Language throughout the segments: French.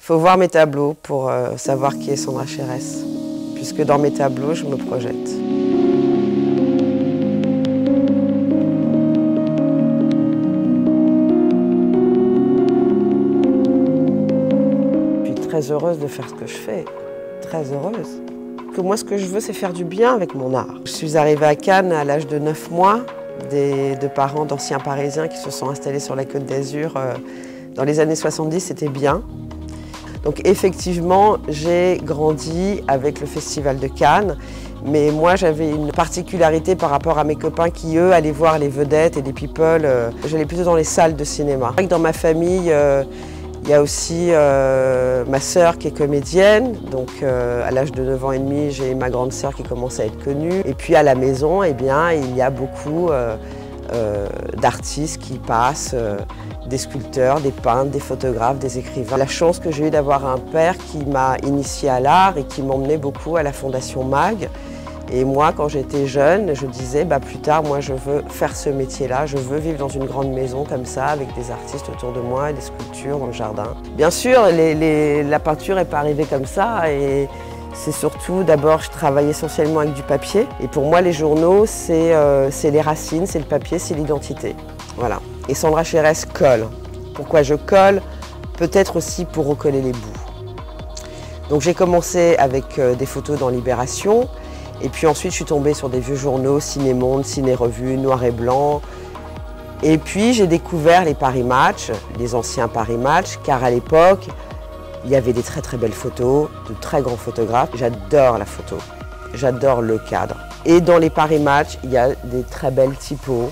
faut voir mes tableaux pour savoir qui est Sandra Cherès, puisque dans mes tableaux, je me projette. Je suis très heureuse de faire ce que je fais, très heureuse. Que moi, ce que je veux, c'est faire du bien avec mon art. Je suis arrivée à Cannes à l'âge de 9 mois, de parents d'anciens Parisiens qui se sont installés sur la Côte d'Azur. Dans les années 70, c'était bien. Donc effectivement, j'ai grandi avec le Festival de Cannes, mais moi j'avais une particularité par rapport à mes copains qui, eux, allaient voir les vedettes et les people. J'allais plutôt dans les salles de cinéma. Dans ma famille, il y a aussi ma sœur qui est comédienne, donc à l'âge de 9 ans et demi, j'ai ma grande sœur qui commence à être connue. Et puis à la maison, eh bien, il y a beaucoup d'artistes qui passent, des sculpteurs, des peintres, des photographes, des écrivains. La chance que j'ai eue d'avoir un père qui m'a initiée à l'art et qui m'emmenait beaucoup à la Fondation MAG. Et moi, quand j'étais jeune, je disais, plus tard, moi, je veux faire ce métier-là. Je veux vivre dans une grande maison comme ça, avec des artistes autour de moi, des sculptures dans le jardin. Bien sûr, la peinture n'est pas arrivée comme ça. Et c'est surtout, d'abord, je travaille essentiellement avec du papier. Et pour moi, les journaux, c'est les racines, c'est le papier, c'est l'identité. Voilà. Et Sandra Cherès colle. Pourquoi je colle? Peut-être aussi pour recoller les bouts. Donc j'ai commencé avec des photos dans Libération. Et puis ensuite, je suis tombée sur des vieux journaux, Ciné-Monde, Ciné-Revue, Noir et Blanc. Et puis, j'ai découvert les Paris Match, les anciens Paris Match, car à l'époque, il y avait des très très belles photos, de très grands photographes. J'adore la photo, j'adore le cadre. Et dans les Paris Match, il y a des très belles typos,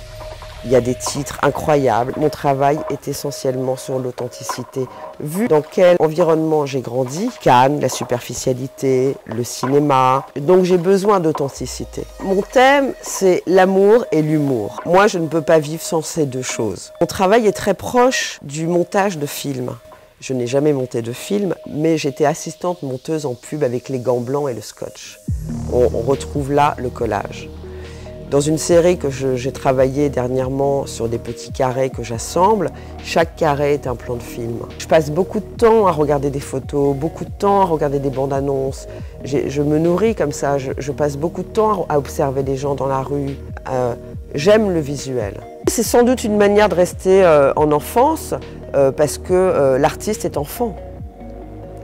il y a des titres incroyables. Mon travail est essentiellement sur l'authenticité. Vu dans quel environnement j'ai grandi, Cannes, la superficialité, le cinéma, donc j'ai besoin d'authenticité. Mon thème, c'est l'amour et l'humour. Moi, je ne peux pas vivre sans ces deux choses. Mon travail est très proche du montage de films. Je n'ai jamais monté de film, mais j'étais assistante monteuse en pub avec les gants blancs et le scotch. On retrouve là le collage. Dans une série que j'ai travaillé dernièrement sur des petits carrés que j'assemble, chaque carré est un plan de film. Je passe beaucoup de temps à regarder des photos, beaucoup de temps à regarder des bandes annonces. Je me nourris comme ça, je passe beaucoup de temps à observer des gens dans la rue. J'aime le visuel. C'est sans doute une manière de rester en enfance parce que l'artiste est enfant.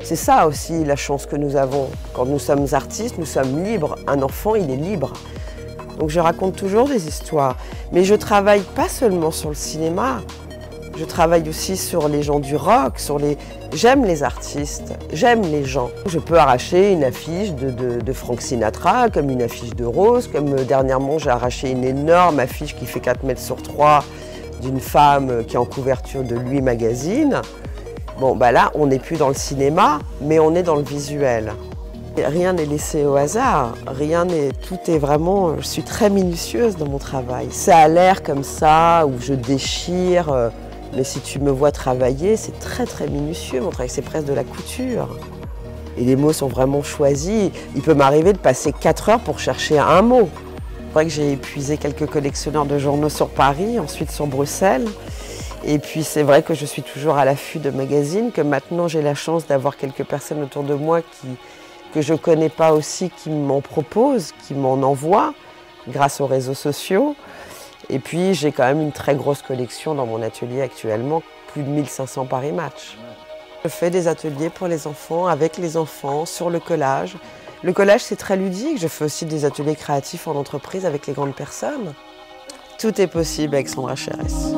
C'est ça aussi la chance que nous avons. Quand nous sommes artistes, nous sommes libres. Un enfant, il est libre. Donc je raconte toujours des histoires, mais je travaille pas seulement sur le cinéma, je travaille aussi sur les gens du rock, j'aime les artistes, j'aime les gens. Je peux arracher une affiche de Frank Sinatra, comme une affiche de Rose, comme dernièrement j'ai arraché une énorme affiche qui fait 4 mètres sur 3 d'une femme qui est en couverture de Lui Magazine. Bon, là, on n'est plus dans le cinéma, mais on est dans le visuel. Rien n'est laissé au hasard, tout est vraiment, je suis très minutieuse dans mon travail. Ça a l'air comme ça, où je déchire, mais si tu me vois travailler, c'est très très minutieux, mon travail, c'est presque de la couture. Et les mots sont vraiment choisis, il peut m'arriver de passer 4 heures pour chercher un mot. C'est vrai que j'ai épuisé quelques collectionneurs de journaux sur Paris, ensuite sur Bruxelles. Et puis c'est vrai que je suis toujours à l'affût de magazines, que maintenant j'ai la chance d'avoir quelques personnes autour de moi que je ne connais pas aussi, qui m'en proposent, qui m'en envoient grâce aux réseaux sociaux. Et puis j'ai quand même une très grosse collection dans mon atelier actuellement, plus de 1500 Paris Match. Je fais des ateliers pour les enfants, avec les enfants, sur le collage. Le collage, c'est très ludique. Je fais aussi des ateliers créatifs en entreprise avec les grandes personnes. Tout est possible avec Sandra Cherès.